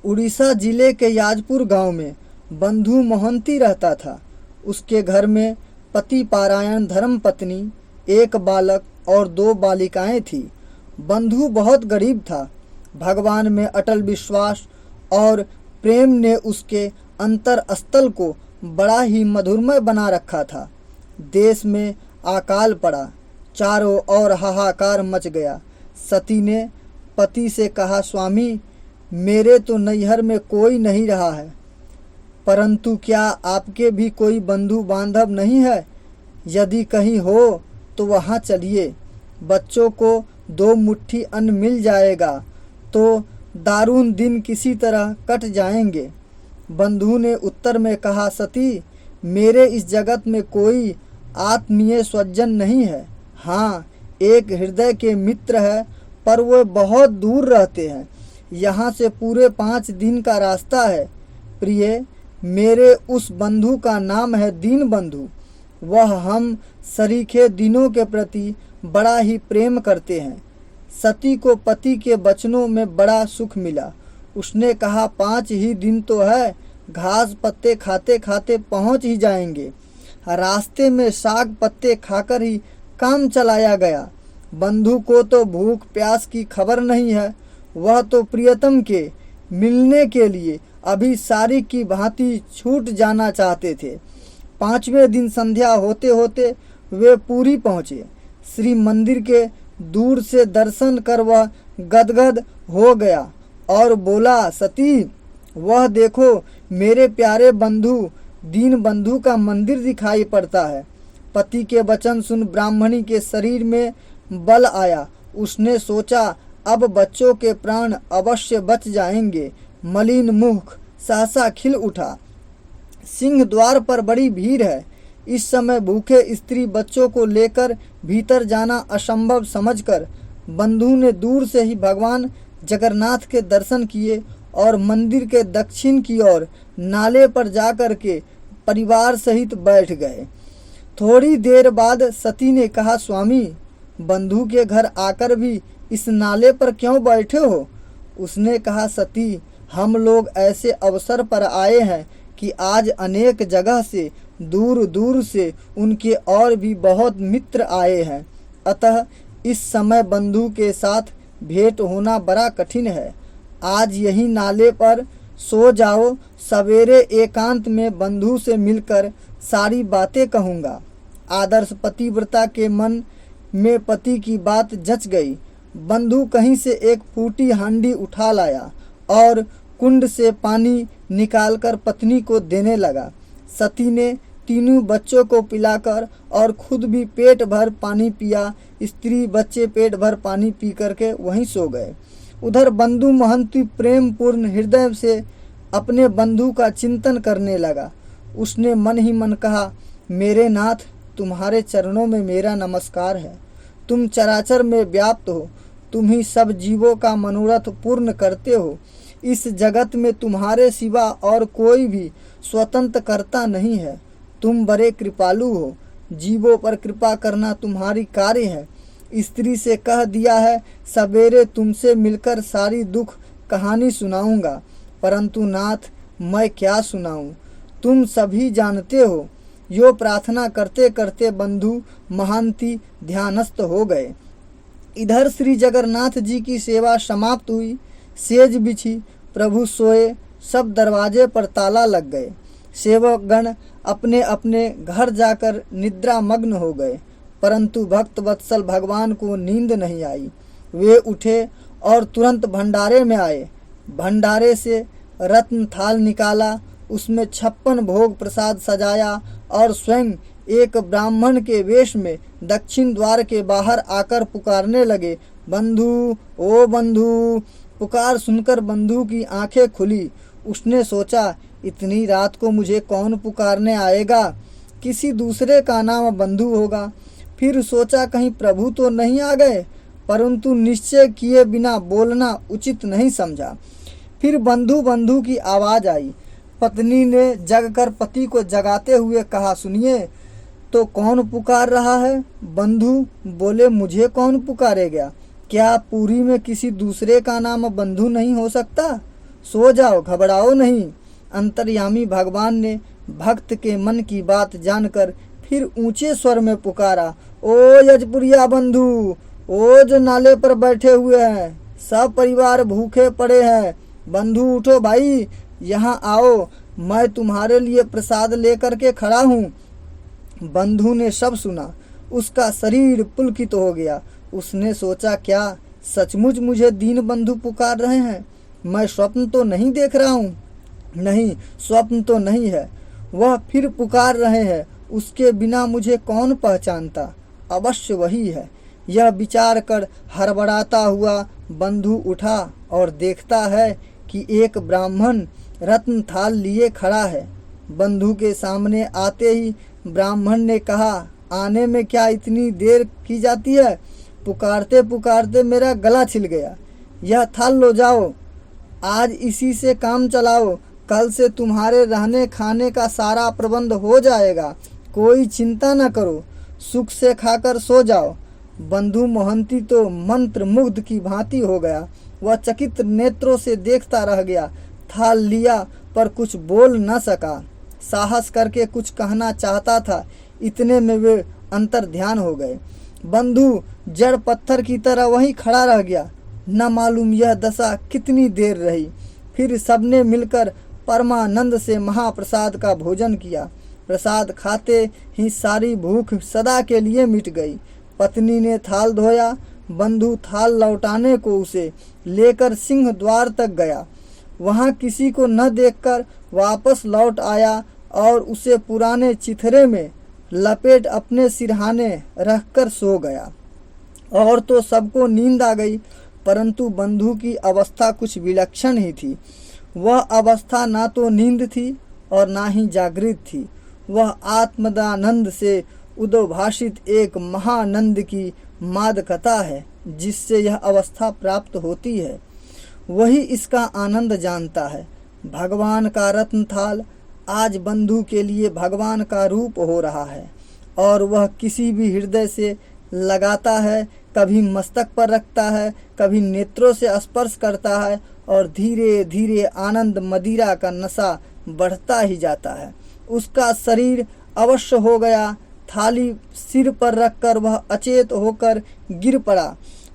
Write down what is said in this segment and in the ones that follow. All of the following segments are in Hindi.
उड़ीसा जिले के याजपुर गांव में बंधु मोहंती रहता था। उसके घर में पति पारायण, धर्म पत्नी, एक बालक और 2 बालिकाएं थी। बंधु बहुत गरीब था। भगवान में अटल विश्वास और प्रेम ने उसके अंतर स्थल को बड़ा ही मधुरमय बना रखा था। देश में अकाल पड़ा, चारों ओर हाहाकार मच गया। सती ने पति से कहा, स्वामी, मेरे तो नैहर में कोई नहीं रहा है, परंतु क्या आपके भी कोई बंधु बांधव नहीं है? यदि कहीं हो तो वहाँ चलिए। बच्चों को 2 मुट्ठी अन्न मिल जाएगा तो दारुण दिन किसी तरह कट जाएंगे। बंधु ने उत्तर में कहा, सती, मेरे इस जगत में कोई आत्मीय स्वजन नहीं है। हाँ, एक हृदय के मित्र है, पर वे बहुत दूर रहते हैं। यहाँ से पूरे 5 दिन का रास्ता है। प्रिय, मेरे उस बंधु का नाम है दीन बंधु। वह हम सरीखे दिनों के प्रति बड़ा ही प्रेम करते हैं। सती को पति के वचनों में बड़ा सुख मिला। उसने कहा, 5 ही दिन तो है, घास पत्ते खाते खाते पहुंच ही जाएंगे। रास्ते में साग पत्ते खाकर ही काम चलाया गया। बंधु को तो भूख प्यास की खबर नहीं है। वह तो प्रियतम के मिलने के लिए अभी सारी की भांति छूट जाना चाहते थे। 5वें दिन संध्या होते होते वे पूरी पहुँचे। श्री मंदिर के दूर से दर्शन कर वह गदगद हो गया और बोला, सती, वह देखो, मेरे प्यारे बंधु दीन बंधु का मंदिर दिखाई पड़ता है। पति के वचन सुन ब्राह्मणी के शरीर में बल आया। उसने सोचा, अब बच्चों के प्राण अवश्य बच जाएंगे। मलिन मुख सहसा खिल उठा। सिंह द्वार पर बड़ी भीड़ है। इस समय भूखे स्त्री बच्चों को लेकर भीतर जाना असंभव समझकर बंधु ने दूर से ही भगवान जगन्नाथ के दर्शन किए और मंदिर के दक्षिण की ओर नाले पर जाकर के परिवार सहित बैठ गए। थोड़ी देर बाद सती ने कहा, स्वामी, बंधु के घर आकर भी इस नाले पर क्यों बैठे हो? उसने कहा, सती, हम लोग ऐसे अवसर पर आए हैं कि आज अनेक जगह से दूर दूर से उनके और भी बहुत मित्र आए हैं, अतः इस समय बंधु के साथ भेंट होना बड़ा कठिन है। आज यही नाले पर सो जाओ, सवेरे एकांत में बंधु से मिलकर सारी बातें कहूँगा। आदर्श पतिव्रता के मन में पति की बात जच गई। बंधु कहीं से एक फूटी हांडी उठा लाया और कुंड से पानी निकालकर पत्नी को देने लगा। सती ने तीनों बच्चों को पिलाकर और खुद भी पेट भर पानी पिया। स्त्री बच्चे पेट भर पानी पी करके वहीं सो गए। उधर बंधु महंती प्रेम पूर्ण हृदय से अपने बंधु का चिंतन करने लगा। उसने मन ही मन कहा, मेरे नाथ, तुम्हारे चरणों में मेरा नमस्कार है। तुम चराचर में व्याप्त हो, तुम ही सब जीवों का मनोरथ पूर्ण करते हो। इस जगत में तुम्हारे सिवा और कोई भी स्वतंत्र करता नहीं है। तुम बड़े कृपालु हो, जीवों पर कृपा करना तुम्हारी कार्य है। स्त्री से कह दिया है, सवेरे तुमसे मिलकर सारी दुख कहानी सुनाऊंगा, परंतु नाथ, मैं क्या सुनाऊं, तुम सभी जानते हो। यो प्रार्थना करते करते बंधु महांती ध्यानस्थ हो गए। इधर श्री जगन्नाथ जी की सेवा समाप्त हुई। सेज बिछी, प्रभु सोए, सब दरवाजे पर ताला लग गए। सेवक गण अपने अपने घर जाकर निद्रा मग्न हो गए, परंतु भक्त वत्सल भगवान को नींद नहीं आई। वे उठे और तुरंत भंडारे में आए। भंडारे से रत्न थाल निकाला, उसमें 56 भोग प्रसाद सजाया और स्वयं एक ब्राह्मण के वेश में दक्षिण द्वार के बाहर आकर पुकारने लगे, बंधु, ओ बंधु। पुकार सुनकर बंधु की आंखें खुली। उसने सोचा, इतनी रात को मुझे कौन पुकारने आएगा? किसी दूसरे का नाम बंधु होगा। फिर सोचा, कहीं प्रभु तो नहीं आ गए, परंतु निश्चय किए बिना बोलना उचित नहीं समझा। फिर बंधु बंधु की आवाज़ आई। पत्नी ने जगकर पति को जगाते हुए कहा, सुनिए तो कौन पुकार रहा है? बंधु बोले, मुझे कौन पुकारेगा? क्या पुरी में किसी दूसरे का नाम बंधु नहीं हो सकता? सो जाओ, घबराओ नहीं। अंतर्यामी भगवान ने भक्त के मन की बात जानकर फिर ऊंचे स्वर में पुकारा, ओ यजपुरिया बंधु, ओ जो नाले पर बैठे हुए हैं, सब परिवार भूखे पड़े हैं। बंधु उठो भाई, यहाँ आओ, मैं तुम्हारे लिए प्रसाद लेकर के खड़ा हूँ। बंधु ने सब सुना, उसका शरीर पुलकित हो गया। उसने सोचा, क्या सचमुच मुझे दीन बंधु पुकार रहे हैं? मैं स्वप्न तो नहीं देख रहा हूँ? नहीं, स्वप्न तो नहीं है, वह फिर पुकार रहे हैं। उसके बिना मुझे कौन पहचानता? अवश्य वही है। यह विचार कर हड़बड़ाता हुआ बंधु उठा और देखता है कि एक ब्राह्मण रत्न थाल लिए खड़ा है। बंधु के सामने आते ही ब्राह्मण ने कहा, आने में क्या इतनी देर की जाती है? पुकारते पुकारते मेरा गला छिल गया। यह थाल लो जाओ, आज इसी से काम चलाओ। कल से तुम्हारे रहने खाने का सारा प्रबंध हो जाएगा, कोई चिंता न करो, सुख से खाकर सो जाओ। बंधु मोहंती तो मंत्र मुग्ध की भांति हो गया। वह चकित नेत्रों से देखता रह गया। थाल लिया पर कुछ बोल न सका। साहस करके कुछ कहना चाहता था, इतने में वे अंतर ध्यान हो गए। बंधु जड़ पत्थर की तरह वहीं खड़ा रह गया। न मालूम यह दशा कितनी देर रही। फिर सबने मिलकर परमानंद से महाप्रसाद का भोजन किया। प्रसाद खाते ही सारी भूख सदा के लिए मिट गई। पत्नी ने थाल धोया। बंधु थाल लौटाने को उसे लेकर सिंह द्वार तक गया। वहां किसी को न देखकर वापस लौट आया और उसे पुराने चिथरे में लपेट अपने सिरहाने रखकर सो गया। और तो सबको नींद आ गई, परंतु बंधु की अवस्था कुछ विलक्षण ही थी। वह अवस्था ना तो नींद थी और ना ही जागृत थी। वह आत्मदानंद से उद्भाषित एक महानंद की मादकता है, जिससे यह अवस्था प्राप्त होती है। वही इसका आनंद जानता है। भगवान का रत्न थाल आज बंधु के लिए भगवान का रूप हो रहा है और वह किसी भी हृदय से लगाता है, कभी मस्तक पर रखता है, कभी नेत्रों से स्पर्श करता है और धीरे धीरे आनंद मदिरा का नशा बढ़ता ही जाता है। उसका शरीर अवश्य हो गया। थाली सिर पर रखकर वह अचेत होकर गिर पड़ा।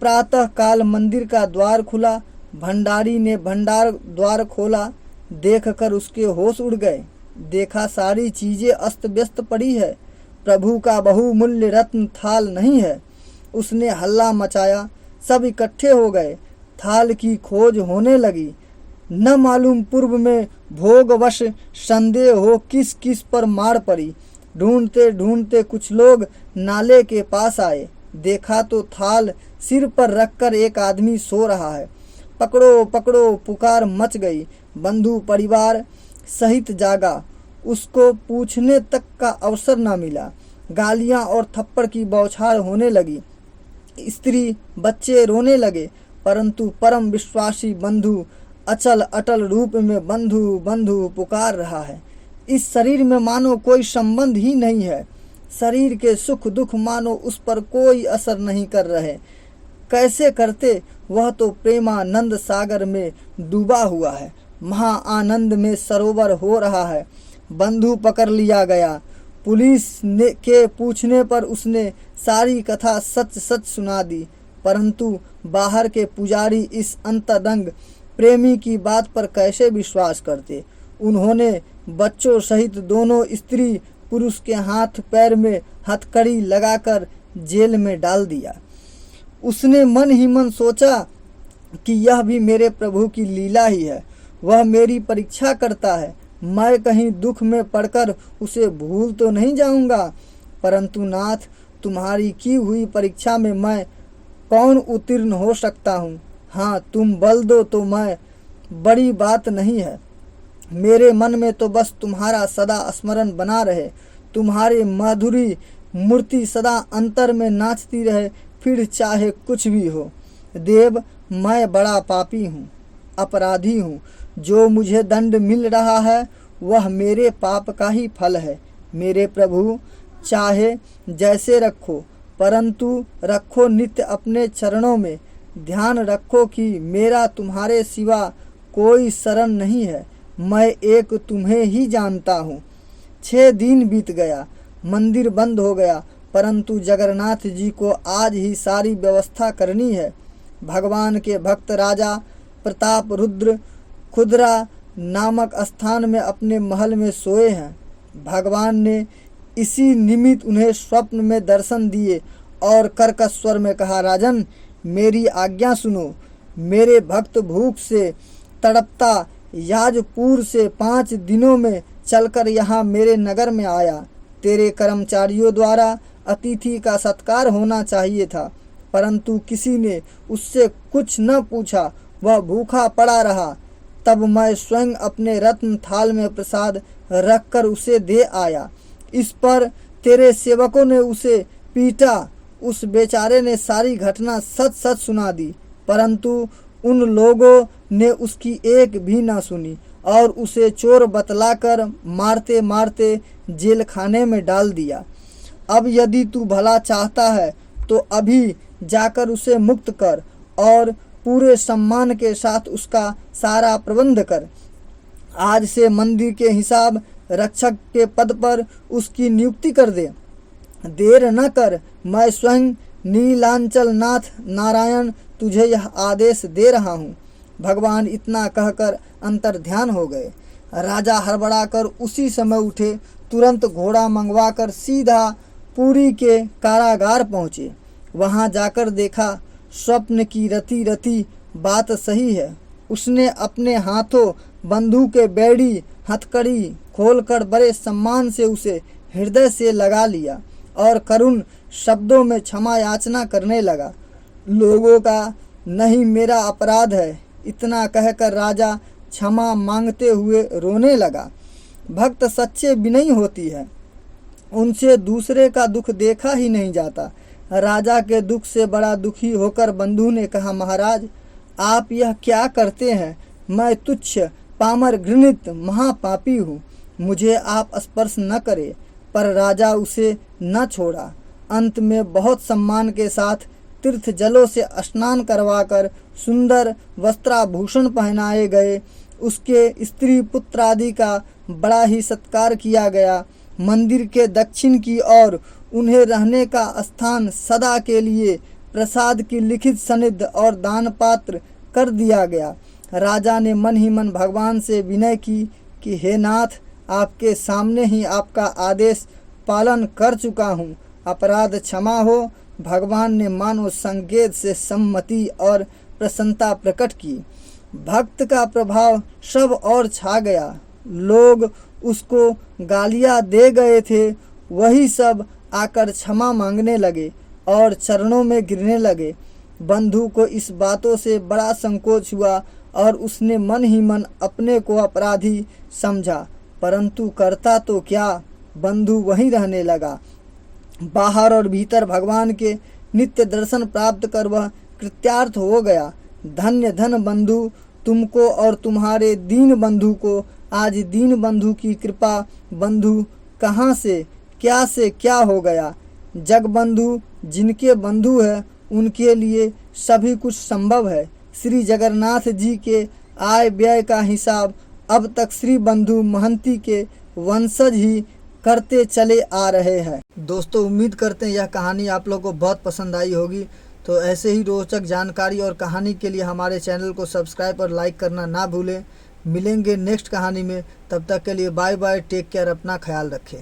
प्रातः काल मंदिर का द्वार खुला। भंडारी ने भंडार द्वार खोला। देखकर उसके होश उड़ गए। देखा सारी चीजें अस्त व्यस्त पड़ी है, प्रभु का बहुमूल्य रत्न थाल नहीं है। उसने हल्ला मचाया, सब इकट्ठे हो गए। थाल की खोज होने लगी। न मालूम पूर्व में भोगवश संदेह हो किस किस पर मार पड़ी। ढूंढते ढूंढते कुछ लोग नाले के पास आए। देखा तो थाल सिर पर रखकर एक आदमी सो रहा है। पकड़ो पकड़ो पुकार मच गई। बंधु परिवार सहित जागा। उसको पूछने तक का अवसर न मिला। गालियां और थप्पड़ की बौछार होने लगी। स्त्री बच्चे रोने लगे, परंतु परम विश्वासी बंधु अचल अटल रूप में बंधु बंधु पुकार रहा है। इस शरीर में मानो कोई संबंध ही नहीं है। शरीर के सुख दुख मानो उस पर कोई असर नहीं कर रहे। कैसे करते? वह तो प्रेमानंद सागर में डूबा हुआ है। महा आनंद में सरोवर हो रहा है। बंधु पकड़ लिया गया। पुलिस के पूछने पर उसने सारी कथा सच सच सुना दी, परंतु बाहर के पुजारी इस अंतरंग प्रेमी की बात पर कैसे विश्वास करते। उन्होंने बच्चों सहित दोनों स्त्री पुरुष के हाथ पैर में हथकड़ी लगाकर जेल में डाल दिया। उसने मन ही मन सोचा कि यह भी मेरे प्रभु की लीला ही है। वह मेरी परीक्षा करता है। मैं कहीं दुख में पड़कर उसे भूल तो नहीं जाऊंगा, परंतु नाथ, तुम्हारी की हुई परीक्षा में मैं कौन उत्तीर्ण हो सकता हूँ। हाँ, तुम बल दो तो मैं, बड़ी बात नहीं है। मेरे मन में तो बस तुम्हारा सदा स्मरण बना रहे, तुम्हारी माधुरी मूर्ति सदा अंतर में नाचती रहे, फिर चाहे कुछ भी हो। देव, मैं बड़ा पापी हूँ, अपराधी हूँ। जो मुझे दंड मिल रहा है वह मेरे पाप का ही फल है। मेरे प्रभु, चाहे जैसे रखो, परंतु रखो नित्य अपने चरणों में। ध्यान रखो कि मेरा तुम्हारे सिवा कोई शरण नहीं है, मैं एक तुम्हें ही जानता हूँ। 6 दिन बीत गया, मंदिर बंद हो गया, परंतु जगन्नाथ जी को आज ही सारी व्यवस्था करनी है। भगवान के भक्त राजा प्रताप रुद्र खुदरा नामक स्थान में अपने महल में सोए हैं। भगवान ने इसी निमित्त उन्हें स्वप्न में दर्शन दिए और कर्कश स्वर में कहा, राजन मेरी आज्ञा सुनो। मेरे भक्त भूख से तड़पता याजपुर से 5 दिनों में चलकर यहाँ मेरे नगर में आया। तेरे कर्मचारियों द्वारा अतिथि का सत्कार होना चाहिए था, परंतु किसी ने उससे कुछ न पूछा, वह भूखा पड़ा रहा। तब मैं स्वयं अपने रत्न थाल में प्रसाद रखकर उसे दे आया। इस पर तेरे सेवकों ने उसे पीटा। उस बेचारे ने सारी घटना सच सच सुना दी, परंतु उन लोगों ने उसकी एक भी ना सुनी और उसे चोर बतलाकर मारते मारते जेल खाने में डाल दिया। अब यदि तू भला चाहता है तो अभी जाकर उसे मुक्त कर और पूरे सम्मान के साथ उसका सारा प्रबंध कर। आज से मंदिर के हिसाब रक्षक के पद पर उसकी नियुक्ति कर दे। देर न कर, मैं स्वयं नीलांचल नाथ नारायण तुझे यह आदेश दे रहा हूँ। भगवान इतना कहकर अंतर ध्यान हो गए। राजा हड़बड़ाकर उसी समय उठे, तुरंत घोड़ा मंगवाकर सीधा पुरी के कारागार पहुँचे। वहाँ जाकर देखा स्वप्न की रति रति बात सही है। उसने अपने हाथों बंधु के बेड़ी हथकड़ी खोलकर बड़े सम्मान से उसे हृदय से लगा लिया और करुण शब्दों में क्षमा याचना करने लगा। लोगों का नहीं मेरा अपराध है, इतना कहकर राजा क्षमा मांगते हुए रोने लगा। भक्त सच्चे विनयी होती है, उनसे दूसरे का दुख देखा ही नहीं जाता। राजा के दुख से बड़ा दुखी होकर बंधु ने कहा, महाराज आप यह क्या करते हैं? मैं तुच्छ पामर घृणित महापापी हूँ, मुझे आप स्पर्श न करें। पर राजा उसे न छोड़ा। अंत में बहुत सम्मान के साथ तीर्थ जलों से स्नान करवाकर सुंदर वस्त्राभूषण पहनाए गए। उसके स्त्री पुत्र आदि का बड़ा ही सत्कार किया गया। मंदिर के दक्षिण की ओर उन्हें रहने का स्थान सदा के लिए प्रसाद की लिखित सनिध और दान पात्र कर दिया गया। राजा ने मन ही मन भगवान से विनय की कि हे नाथ, आपके सामने ही आपका आदेश पालन कर चुका हूँ, अपराध क्षमा हो। भगवान ने मानो संकेत से सम्मति और प्रसन्नता प्रकट की। भक्त का प्रभाव सब और छा गया। लोग उसको गालियाँ दे गए थे, वही सब आकर क्षमा मांगने लगे और चरणों में गिरने लगे। बंधु को इस बातों से बड़ा संकोच हुआ और उसने मन ही मन अपने को अपराधी समझा, परंतु करता तो क्या, बंधु वहीं रहने लगा। बाहर और भीतर भगवान के नित्य दर्शन प्राप्त कर वह कृत्यार्थ हो गया। धन्य धन बंधु तुमको और तुम्हारे दीन बंधु को। आज दीन बंधु की कृपा बंधु कहाँ से क्या हो गया। जग बंधु जिनके बंधु है उनके लिए सभी कुछ संभव है। श्री जगन्नाथ जी के आय व्यय का हिसाब अब तक श्री बंधु महंती के वंशज ही करते चले आ रहे हैं। दोस्तों, उम्मीद करते हैं यह कहानी आप लोगों को बहुत पसंद आई होगी। तो ऐसे ही रोचक जानकारी और कहानी के लिए हमारे चैनल को सब्सक्राइब और लाइक करना ना भूलें। मिलेंगे नेक्स्ट कहानी में, तब तक के लिए बाय बाय, टेक केयर, अपना ख्याल रखें।